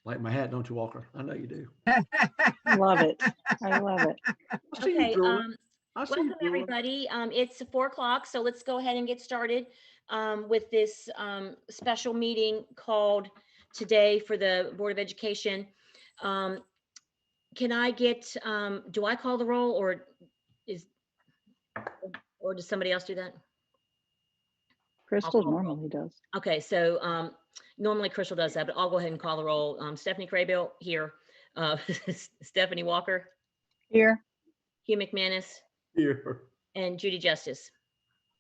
Like my hat, don't you, Walker? I know you do. Love it. I love it. I see you, Okay, Julie. I see you, welcome Julie. everybody. It's 4 o'clock, so let's go ahead and get started with this special meeting called today for the Board of Education. Can I get, do I call the roll or does somebody else do that? Crystal normally does. Okay, so normally Crystal does that, but I'll go ahead and call the roll. Stephanie Craybill here. Stephanie Walker. Here. Hugh McManus. Here. And Judy Justice.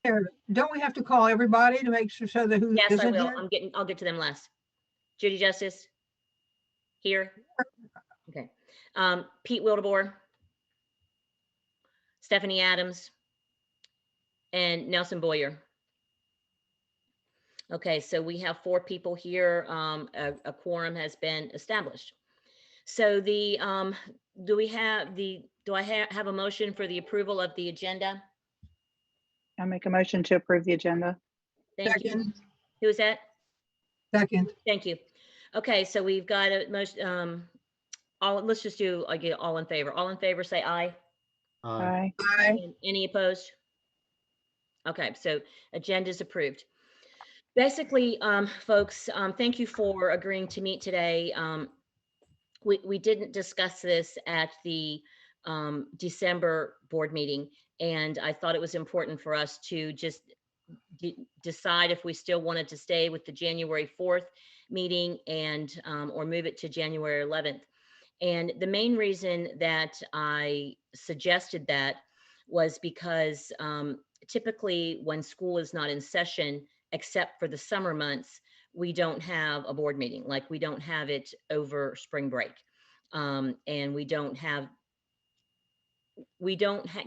Here, don't we have to call everybody to make sure that who Yes, I isn't will. here? I'll get to them last. Judy Justice. Here. Okay. Pete Wildebohr. Stephanie Adams. And Nelson Boyer. Okay, so we have 4 people here. A quorum has been established. So the do I have a motion for the approval of the agenda? I make a motion to approve the agenda. Thank you. Second. Who is that? Second. Thank you. Okay, so we've got a most let's just do all in favor. All in favor, say aye. Aye. Aye. And any opposed? Okay, so agenda is approved. Basically, folks, thank you for agreeing to meet today. We didn't discuss this at the December board meeting, and I thought it was important for us to just decide if we still wanted to stay with the January 4th meeting and or move it to January 11th. And the main reason that I suggested that was because typically when school is not in session, except for the summer months, we don't have a board meeting. Like we don't have it over spring break. And we don't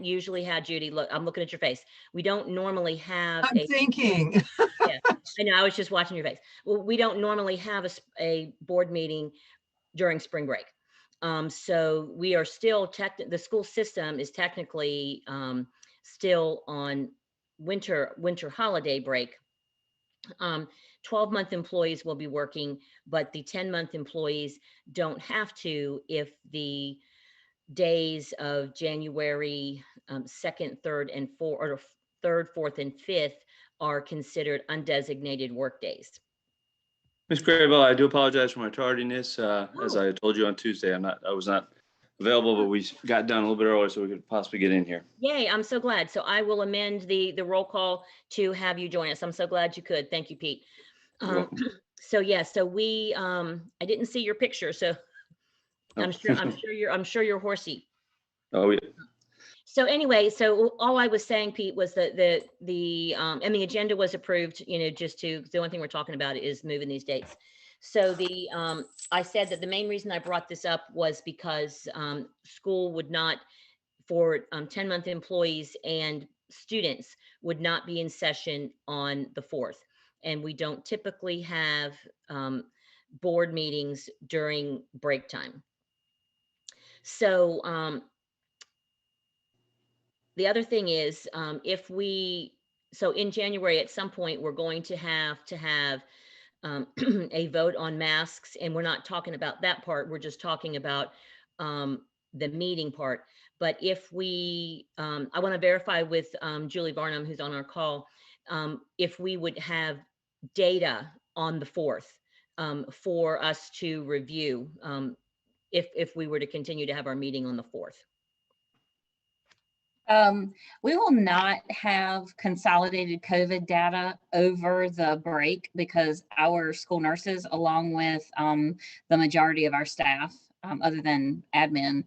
usually have, Judy, look, I'm looking at your face. We don't normally have I'm thinking. Yeah, I know, I was just watching your face. Well, we don't normally have a board meeting during spring break. So we are still, the school system is technically still on winter holiday break. 12-month employees will be working, but the 10-month employees don't have to if the days of January 2nd, 3rd, and 4th, or 3rd, 4th, and 5th are considered undesignated work days. Ms. Craybill, I do apologize for my tardiness. As I told you on Tuesday, I was not available, but we got done a little bit earlier so we could possibly get in here. Yay, I'm so glad. So I will amend the roll call to have you join us. I'm so glad you could. Thank you, Pete. So yeah, so we I didn't see your picture, so I'm sure you're horsey. Oh yeah. So anyway, so all I was saying, Pete, was that the agenda was approved, just the only thing we're talking about is moving these dates. So I said that the main reason I brought this up was because school would not, for 10-month employees and students, would not be in session on the 4th. And we don't typically have board meetings during break time. So the other thing is, so in January, at some point, we're going to have a vote on masks, and we're not talking about that part. We're just talking about the meeting part. But if we, I want to verify with Julie Barnum, who's on our call, if we would have data on the 4th for us to review if we were to continue to have our meeting on the 4th. We will not have consolidated COVID data over the break because our school nurses, along with the majority of our staff, other than admin,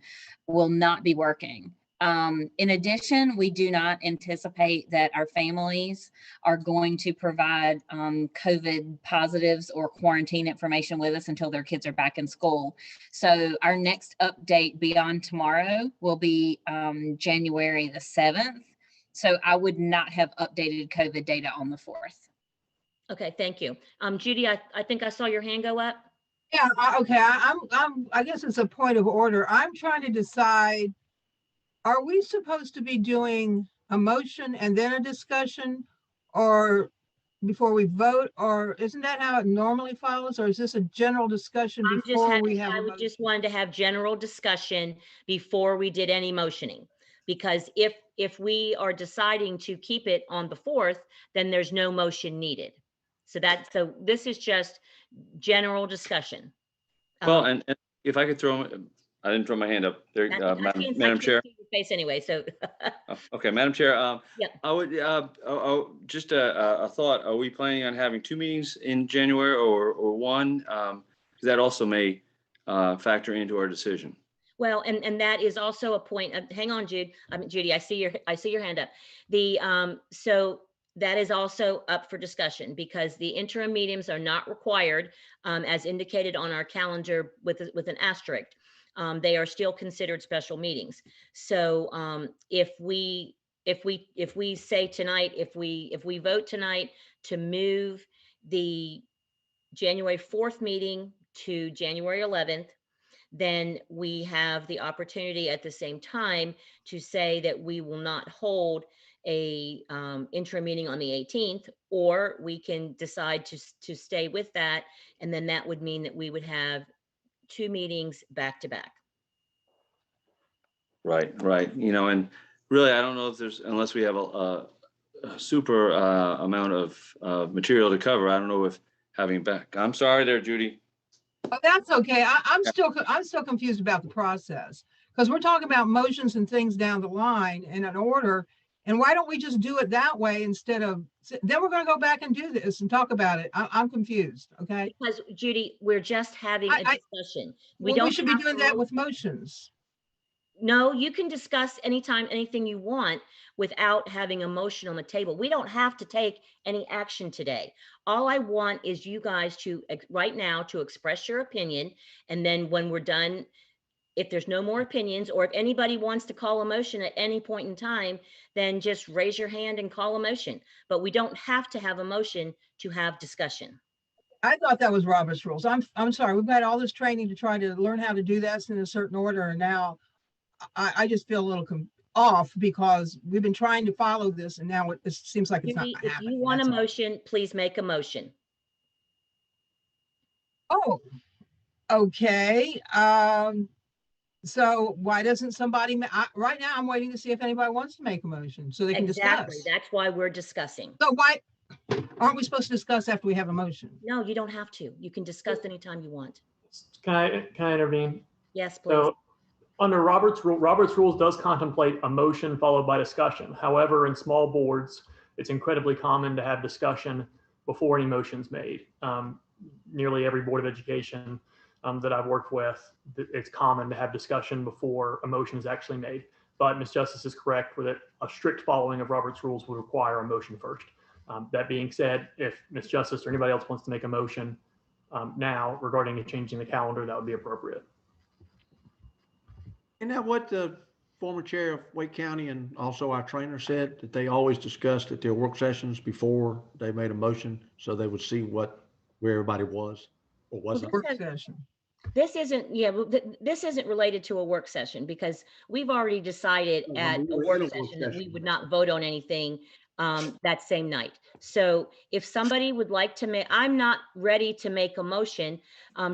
will not be working. In addition, we do not anticipate that our families are going to provide COVID positives or quarantine information with us until their kids are back in school. So our next update beyond tomorrow will be January the 7th. So I would not have updated COVID data on the 4th. Okay, thank you. Judy, I think I saw your hand go up. Yeah, okay, I guess it's a point of order. I'm trying to decide, are we supposed to be doing a motion and then a discussion, or before we vote, or isn't that how it normally follows? Or is this a general discussion I'm just before having, we have I a would vote? just wanted to have general discussion before we did any motioning. Because if we are deciding to keep it on the 4th, then there's no motion needed. So this is just general discussion. Well, and if I could I didn't throw my hand up there, Madam Chair. See your face anyway, so. Oh, okay, Madam Chair, Yep. I would, just a thought, are we planning on having 2 meetings in January or 1? Because that also may factor into our decision. Well, and that is also a point of, hang on, Judy, I see your hand up. So that is also up for discussion because the interim meetings are not required, as indicated on our calendar with an asterisk. They are still considered special meetings. So if we say tonight, if we vote tonight to move the January 4th meeting to January 11th, then we have the opportunity at the same time to say that we will not hold a interim meeting on the 18th, or we can decide to stay with that. And then that would mean that we would have 2 meetings back to back. Right. And really, I don't know if unless we have a super amount of material to cover, I don't know if having back. I'm sorry there, Judy. Oh, that's okay. I'm still confused about the process because we're talking about motions and things down the line in an order. And why don't we just do it that way instead of, then we're going to go back and do this and talk about it. I'm confused. Okay. Because Judy, we're just having a discussion. We should be doing that with motions. No, you can discuss anytime, anything you want without having a motion on the table. We don't have to take any action today. All I want is you guys to, right now, to express your opinion. And then when we're done, if there's no more opinions, or if anybody wants to call a motion at any point in time, then just raise your hand and call a motion. But we don't have to have a motion to have discussion. I thought that was Robert's rules. I'm sorry. We've had all this training to try to learn how to do this in a certain order. And now I just feel a little off because we've been trying to follow this and now it seems like it's not If happening. you want a motion, please make a motion. Oh, okay. So why doesn't somebody, right now I'm waiting to see if anybody wants to make a motion so they can Exactly. discuss. That's why we're discussing. So why aren't we supposed to discuss after we have a motion? No, you don't have to. You can discuss anytime you want. Can I intervene? Yes, please. So under Robert's rules does contemplate a motion followed by discussion. However, in small boards, it's incredibly common to have discussion before any motion's made. Nearly every board of education that I've worked with, it's common to have discussion before a motion is actually made. But Ms. Justice is correct that a strict following of Robert's rules would require a motion first. That being said, if Ms. Justice or anybody else wants to make a motion now regarding changing the calendar, that would be appropriate. Isn't that what the former chair of Wake County and also our trainer said, that they always discussed at their work sessions before they made a motion so they would see where everybody was or wasn't? Work session. This isn't related to a work session because we've already decided at a work session that we would not vote on anything that same night. So if somebody would like to make, I'm not ready to make a motion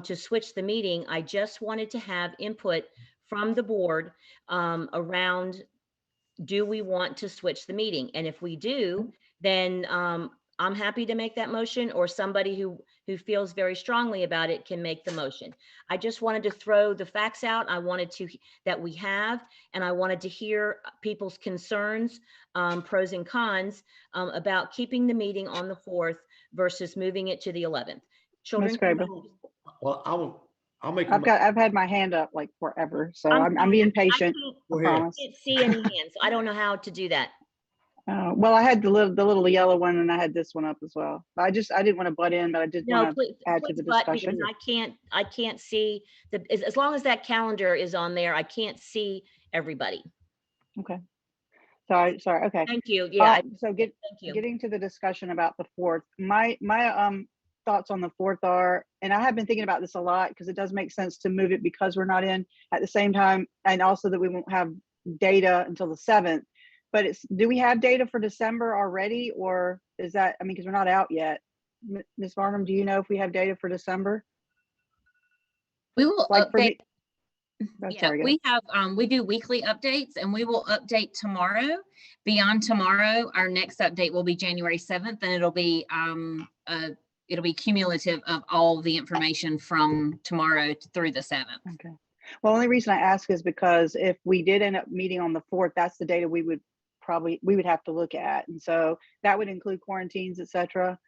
to switch the meeting. I just wanted to have input from the board around, do we want to switch the meeting? And if we do, then I'm happy to make that motion, or somebody who feels very strongly about it can make the motion. I just wanted to throw the facts out. I wanted that we have, and I wanted to hear people's concerns, pros and cons about keeping the meeting on the 4th versus moving it to the 11th. Children, Well, I'll make. I've had my hand up like forever, so I'm being patient. I promise. I can't see any hands, so I don't know how to do that. Well, I had the little yellow one, and I had this one up as well. But I didn't want to butt in, but I did want to add to the discussion. I can't see as long as that calendar is on there, I can't see everybody. Okay. Sorry. Okay. Thank you. Yeah. So thank you. getting to the discussion about the 4th, my thoughts on the 4th are, and I have been thinking about this a lot because it does make sense to move it because we're not in at the same time, and also that we won't have data until the 7th. but do we have data for December already, or is that, I mean, because we're not out yet. Ms. Barnum, do you know if we have data for December? We will Like for update. me, I'm Yeah, sorry, go we have, we do weekly updates and we will update tomorrow. Beyond tomorrow, our next update will be January 7th, and it'll be cumulative of all the information from tomorrow through the 7th. Okay. Well, only reason I ask is because if we did end up meeting on the 4th, that's the data we would have to look at. And so that would include quarantines, et cetera.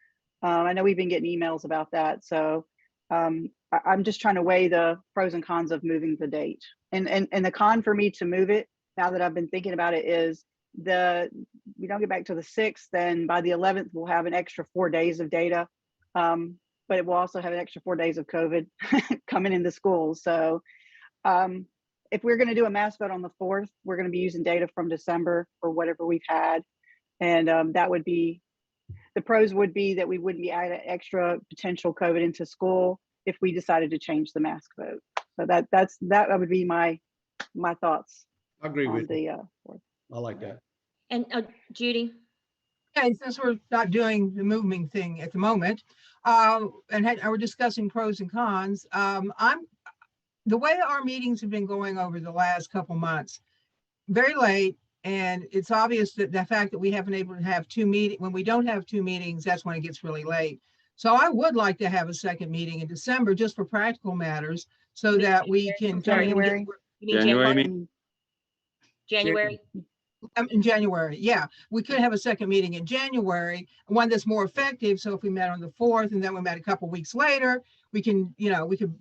I know we've been getting emails about that. So I'm just trying to weigh the pros and cons of moving the date. And the con for me to move it, now that I've been thinking about it, is we don't get back to the 6th, then by the 11th, we'll have an extra 4 days of data. But it will also have an extra 4 days of COVID coming into schools. So if we're going to do a mass vote on the 4th, we're going to be using data from December or whatever we've had. And that would be, the pros would be that we wouldn't be adding extra potential COVID into school if we decided to change the mask vote. So that would be my thoughts. I agree on with you. the 4th. I like that. And Judy? Yeah, and since we're not doing the moving thing at the moment, we're discussing pros and cons, the way our meetings have been going over the last couple months, very late, and it's obvious that the fact that we haven't been able to have two meetings, when we don't have two meetings, that's when it gets really late. So I would like to have a second meeting in December just for practical matters so that we can come in and January. You mean January, January? January? in January. Yeah, we could have a second meeting in January, one that's more effective. So if we met on the 4th and then we met a couple weeks later, we can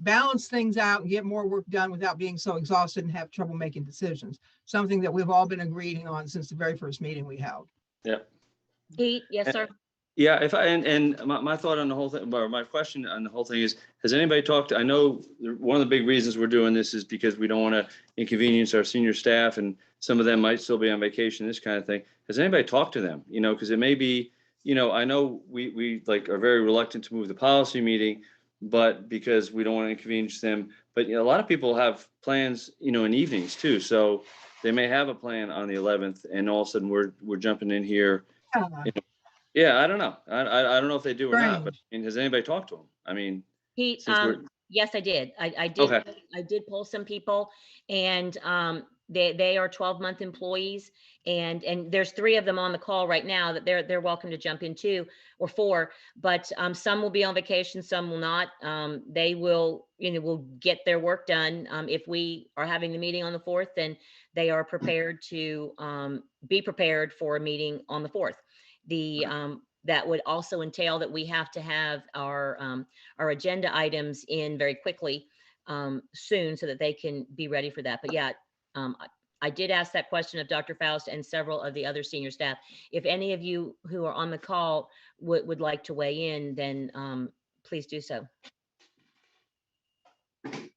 balance things out and get more work done without being so exhausted and have trouble making decisions. Something that we've all been agreeing on since the very first meeting we held. yeah. Pete, yes, sir. Yeah, my thought on the whole thing, or my question on the whole thing is, has anybody talked to, I know one of the big reasons we're doing this is because we don't want to inconvenience our senior staff, and some of them might still be on vacation, this kind of thing. Has anybody talked to them? Because it may be, I know we like are very reluctant to move the policy meeting, but because we don't want to inconvenience them. But a lot of people have plans, in evenings too. So they may have a plan on the 11th, and all of a sudden we're jumping in here. Yeah, I don't know. I don't know if they do or not, but has anybody talked to them? I mean, Pete, yes, I did. I did. Okay. I did poll some people, and they are 12-month employees, and there's 3 of them on the call right now that they're welcome to jump in too, or 4. But some will be on vacation, some will not. They will get their work done. If we are having the meeting on the 4th, then they are prepared to be prepared for a meeting on the 4th. That would also entail that we have to have our agenda items in very quickly soon so that they can be ready for that. But yeah, I did ask that question of Dr. Faust and several of the other senior staff. If any of you who are on the call would like to weigh in, then please do so. Hang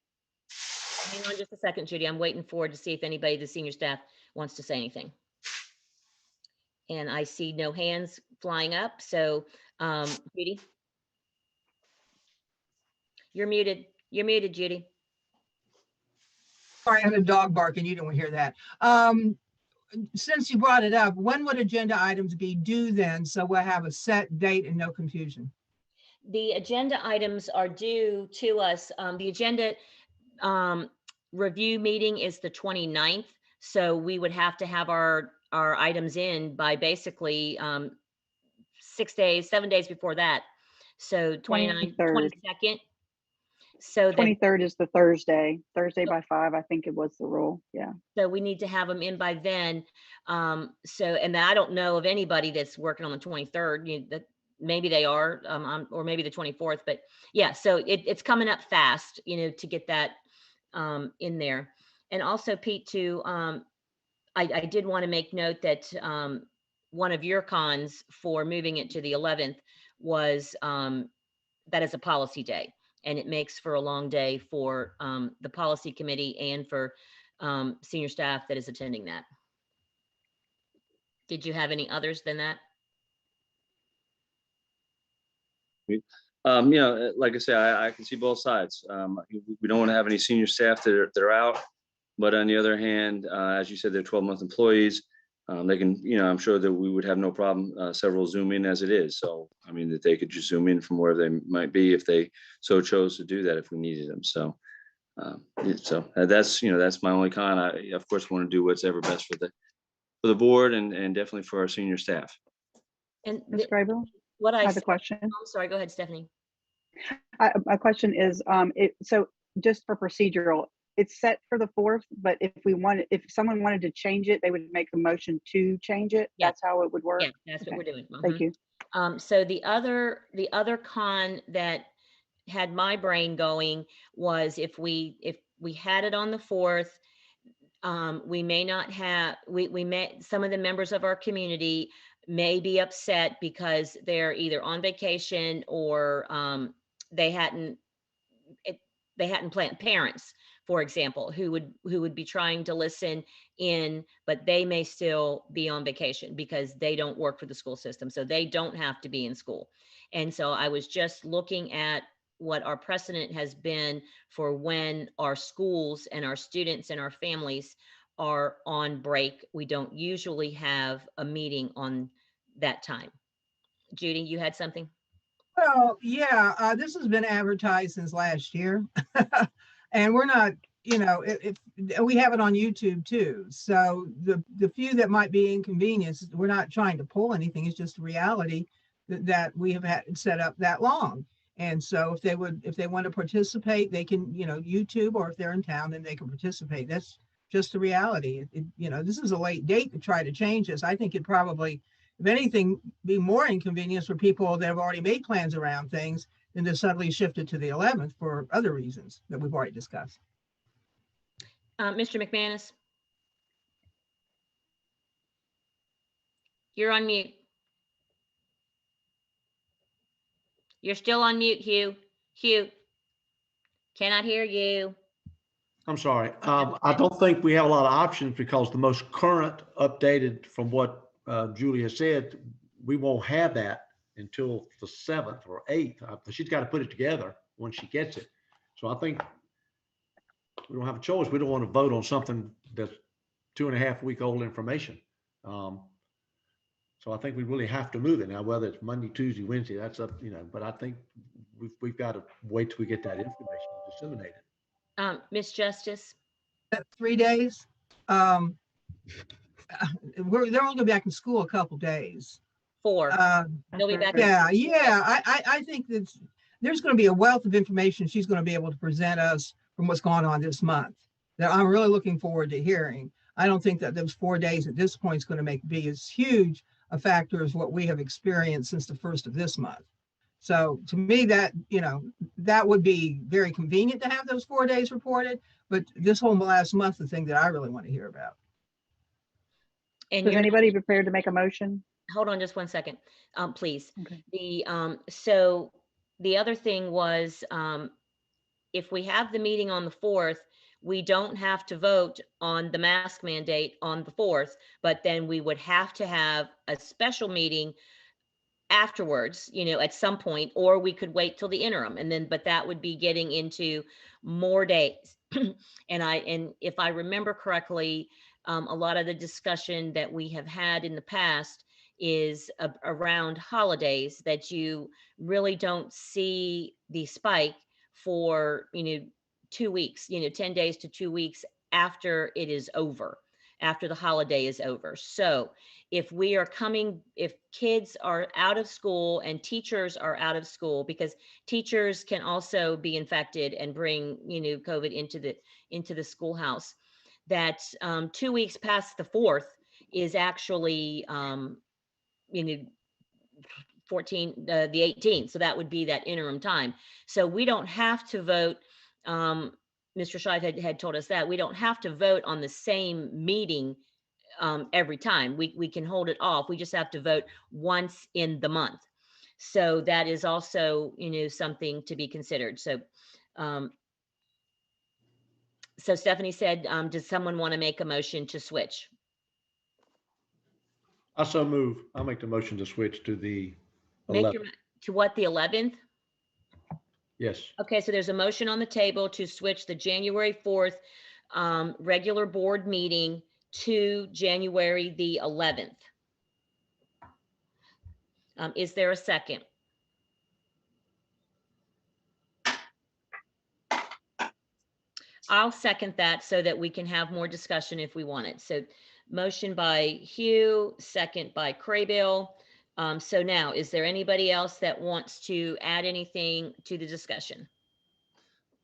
on just a second, Judy. I'm waiting to see if anybody, the senior staff, wants to say anything. And I see no hands flying up. So, Judy, you're muted. You're muted, Judy. Sorry, I had a dog barking. You don't hear that. Since you brought it up, when would agenda items be due then? So we'll have a set date and no confusion. The agenda items are due to us. The agenda review meeting is the 29th. So we would have to have our items in by basically 7 days before that. So 29th, 22nd. So 23rd is the Thursday by 5, I think it was the rule. Yeah. So we need to have them in by then. And I don't know of anybody that's working on the 23rd. That maybe they are, or maybe the 24th. But yeah, so it's coming up fast, to get that in there. And also, Pete, too, I did want to make note that one of your cons for moving it to the 11th was that is a policy day, and it makes for a long day for the policy committee and for senior staff that is attending that. Did you have any others than that? Like I say, I can see both sides. We don't want to have any senior staff that are out, but on the other hand, as you said, they're 12-month employees. They can, I'm sure that we would have no problem, several Zoom in as it is. So, I mean, that they could just Zoom in from wherever they might be if they so chose to do that, if we needed them. So, that's my only con. I, of course, want to do what's ever best for the board and definitely for our senior staff. And Ms. Graybill, what I I have a said, question. I'm sorry, go ahead, Stephanie. My question is, so just for procedural, it's set for the 4th, but if someone wanted to change it, they would make a motion to change it. Yeah. That's how it would work. Yeah, that's what we're doing. Thank you. So the other con that had my brain going was if we had it on the 4th, we may not have, we may, some of the members of our community may be upset because they're either on vacation or they hadn't planned, parents, for example, who would be trying to listen in, but they may still be on vacation because they don't work for the school system. So they don't have to be in school. And so I was just looking at what our precedent has been for when our schools and our students and our families are on break. We don't usually have a meeting on that time. Judy, you had something? Well, yeah, this has been advertised since last year. And we're not, if we have it on YouTube too. So the few that might be inconvenienced, we're not trying to pull anything. It's just reality that we have had set up that long. And so if they want to participate, they can, YouTube, or if they're in town, then they can participate. That's just the reality. This is a late date to try to change this. I think it probably, if anything, be more inconvenience for people that have already made plans around things than to suddenly shift it to the 11th for other reasons that we've already discussed. Mr. McManus? You're on mute. You're still on mute, Hugh. Hugh, cannot hear you. I'm sorry. I don't think we have a lot of options because the most current updated from what Julia said, we won't have that until the 7th or 8th. She's got to put it together when she gets it. So I think we don't have a choice. We don't want to vote on something that's 2.5 week old information. So I think we really have to move it now, whether it's Monday, Tuesday, Wednesday, that's up, but I think we've got to wait till we get that information and disseminate it. Ms. Justice? 3 days. They're only going to be back in school a couple days. 4. They'll be back. Yeah. I think that there's going to be a wealth of information she's going to be able to present us from what's going on this month that I'm really looking forward to hearing. I don't think that those 4 days at this point is going to be as huge a factor as what we have experienced since the 1st of this month. So to me, that would be very convenient to have those 4 days reported. But this whole last month, the thing that I really want to hear about. And Is anybody prepared to make a motion? Hold on just one second, please. Okay. So the other thing was, if we have the meeting on the 4th, we don't have to vote on the mask mandate on the 4th, but then we would have to have a special meeting afterwards, at some point, or we could wait till the interim but that would be getting into more days. And if I remember correctly, a lot of the discussion that we have had in the past is around holidays, that you really don't see the spike for, 2 weeks, 10 days to 2 weeks after it is over, after the holiday is over. So if kids are out of school and teachers are out of school, because teachers can also be infected and bring, COVID into the schoolhouse, that 2 weeks past the 4th is actually, the 18th. So that would be that interim time. So we don't have to vote. Mr. Scheid had told us that we don't have to vote on the same meeting every time. We can hold it off. We just have to vote once in the month. So that is also, something to be considered. So, Stephanie said, does someone want to make a motion to switch? I so move. I'll make the motion to switch to the 11th. To what, the 11th? Yes. Okay, so there's a motion on the table to switch the January 4th regular board meeting to January the 11th. Is there a second? I'll second that so that we can have more discussion if we want it. So motion by Hugh, second by Craybill. So now, is there anybody else that wants to add anything to the discussion?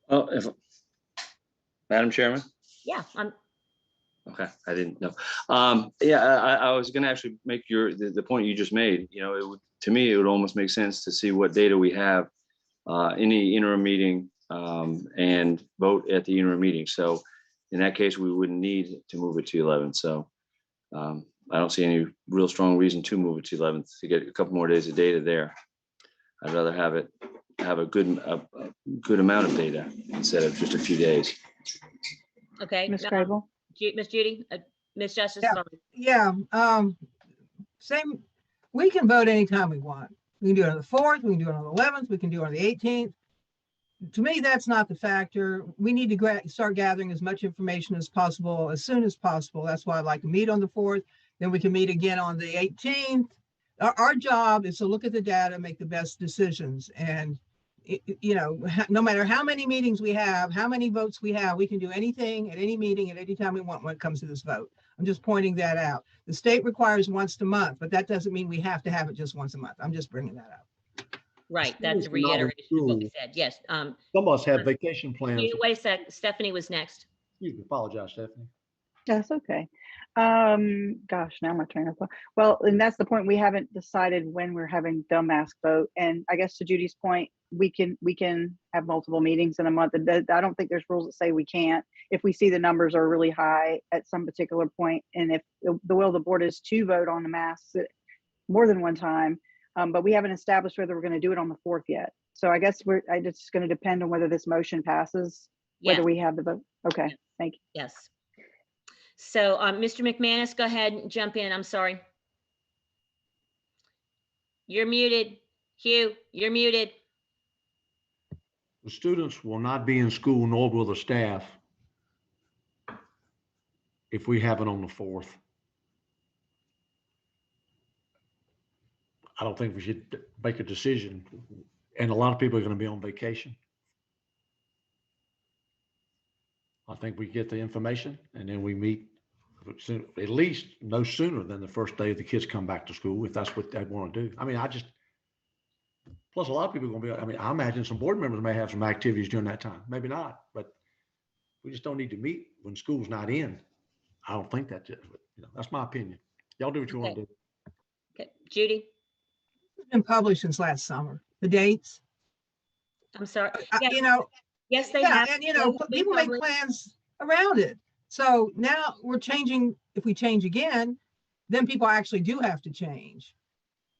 Oh, Madam Chairman? Yeah, Okay, I didn't know. Yeah, I was gonna actually make the point you just made. You know, to me, it would almost make sense to see what data we have in the interim meeting and vote at the interim meeting. So in that case, we wouldn't need to move it to 11th. So I don't see any real strong reason to move it to 11th to get a couple more days of data there. I'd rather have a good amount of data instead of just a few days. okay. Ms. Crable? Miss Judy, Miss Justice. Yeah. sorry. Yeah, same, we can vote anytime we want. We can do it on the 4th, we can do it on the 11th, we can do it on the 18th. To me, that's not the factor. We need to start gathering as much information as possible, as soon as possible. That's why I'd like to meet on the 4th. Then we can meet again on the 18th. Our job is to look at the data, make the best decisions. And, you know, no matter how many meetings we have, how many votes we have, we can do anything at any meeting at any time we want when it comes to this vote. I'm just pointing that out. The state requires once a month, but that doesn't mean we have to have it just once a month. I'm just bringing that up. Right, that's a Students are not in reiteration of what we school. said. Yes. Some of us have vacation plans. Wait a sec. Stephanie was next. Excuse me, apologize, Stephanie. That's okay. Gosh, now my train of thought. Well, and that's the point. We haven't decided when we're having the mask vote. And I guess to Judy's point, we can have multiple meetings in a month. I don't think there's rules that say we can't. If we see the numbers are really high at some particular point, and if the will of the board is to vote on the masks more than one time, but we haven't established whether we're going to do it on the 4th yet. So I guess it's going to depend on whether this motion passes, whether Yes. we have the vote. Okay, thank you. Yes. So, Mr. McManus, go ahead and jump in. I'm sorry. You're muted. Hugh, you're muted. The students will not be in school, nor will the staff, if we have it on the 4th. I don't think we should make a decision. And a lot of people are going to be on vacation. I think we get the information and then we meet at least no sooner than the first day the kids come back to school, if that's what they want to do. I mean, plus a lot of people are going to be, I mean, I imagine some board members may have some activities during that time. Maybe not, but we just don't need to meet when school's not in. I don't think that's it. But, that's my opinion. Y'all do what you want to do. Okay, Judy, It's been published since last summer, the dates. I'm sorry. Yeah, yes, they Yeah, have. and Those people been make published. plans around it. So now we're changing. If we change again, then people actually do have to change.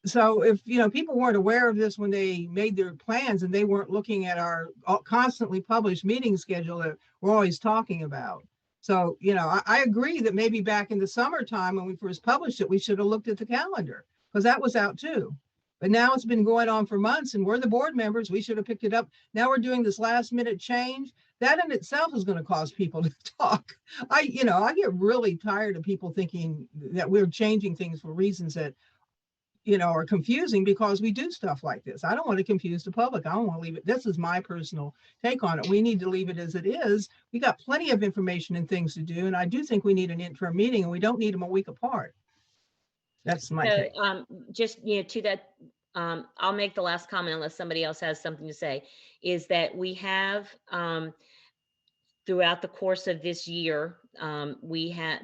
So if people weren't aware of this when they made their plans and they weren't looking at our constantly published meeting schedule that we're always talking about. So I agree that maybe back in the summertime when we first published it, we should have looked at the calendar because that was out too. But now it's been going on for months and we're the board members. We should have picked it up. Now we're doing this last minute change. That in itself is going to cause people to talk. I get really tired of people thinking that we're changing things for reasons that, are confusing because we do stuff like this. I don't want to confuse the public. I don't want to leave it. This is my personal take on it. We need to leave it as it is. We got plenty of information and things to do. And I do think we need an interim meeting and we don't need them a week apart. That's my take. Just, to that, I'll make the last comment unless somebody else has something to say, is that we have, throughout the course of this year,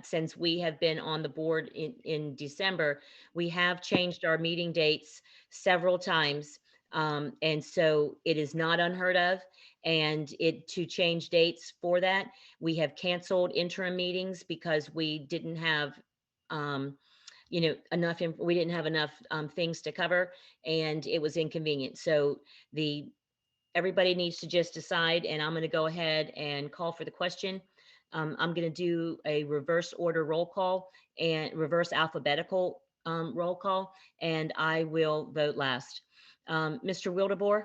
since we have been on the board in December, we have changed our meeting dates several times. And so it is not unheard of. And to change dates for that, we have canceled interim meetings because we didn't have, we didn't have enough things to cover and it was inconvenient. So everybody needs to just decide, and I'm going to go ahead and call for the question. I'm going to do a reverse order roll call and reverse alphabetical roll call, and I will vote last. Mr. Wildeboer?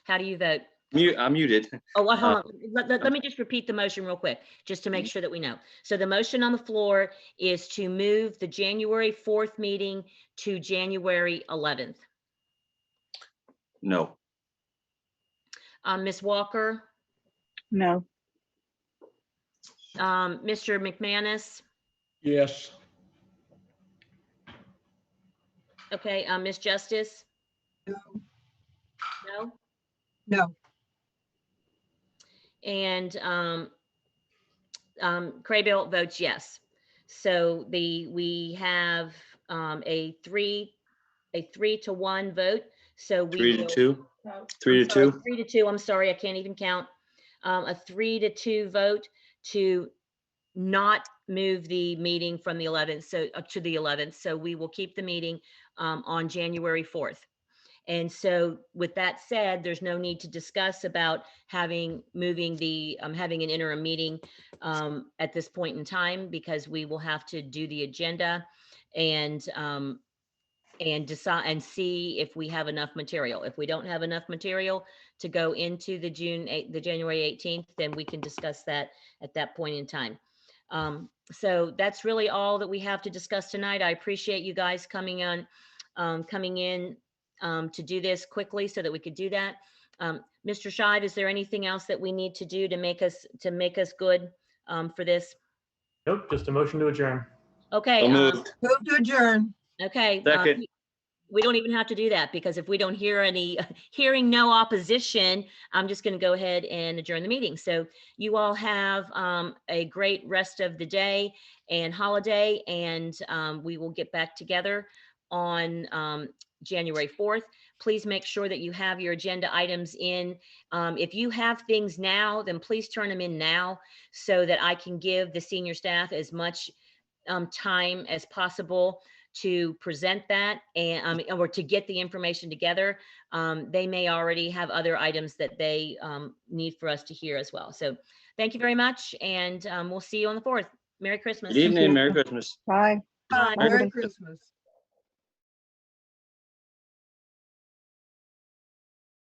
How do you vote? I'm muted. Oh, well, hold on. Let me just repeat the motion real quick, just to make sure that we know. So the motion on the floor is to move the January 4th meeting to January 11th. No. Ms. Walker, No. Mr. McManus, Yes. okay, Ms. Justice? No. No? No. And Craybill votes yes. So we have a 3-to-1 vote. So we 3 to will- 2. I'm 3 to sorry, 2. 3-to-2. I'm sorry, I can't even count. A 3-to-2 vote to not move the meeting from the 11th, so to the 11th. So we will keep the meeting on January 4th. And so with that said, there's no need to discuss about having an interim meeting at this point in time, because we will have to do the agenda and decide and see if we have enough material. If we don't have enough material to go into the January 18th, then we can discuss that at that point in time. So that's really all that we have to discuss tonight. I appreciate you guys coming in to do this quickly so that we could do that. Mr. Shive, is there anything else that we need to do to make us good for this? Nope, just a motion to adjourn. Okay. So moved. Move to adjourn. Okay. Second. We don't even have to do that, because if we don't hear hearing no opposition, I'm just going to go ahead and adjourn the meeting. So you all have a great rest of the day and holiday, and we will get back together on January 4th. Please make sure that you have your agenda items in. If you have things now, then please turn them in now so that I can give the senior staff as much time as possible to present that and or to get the information together. They may already have other items that they need for us to hear as well. So thank you very much, and we'll see you on the 4th. Merry Christmas. Good evening. Merry Christmas. Bye. Bye. Merry everybody. Christmas.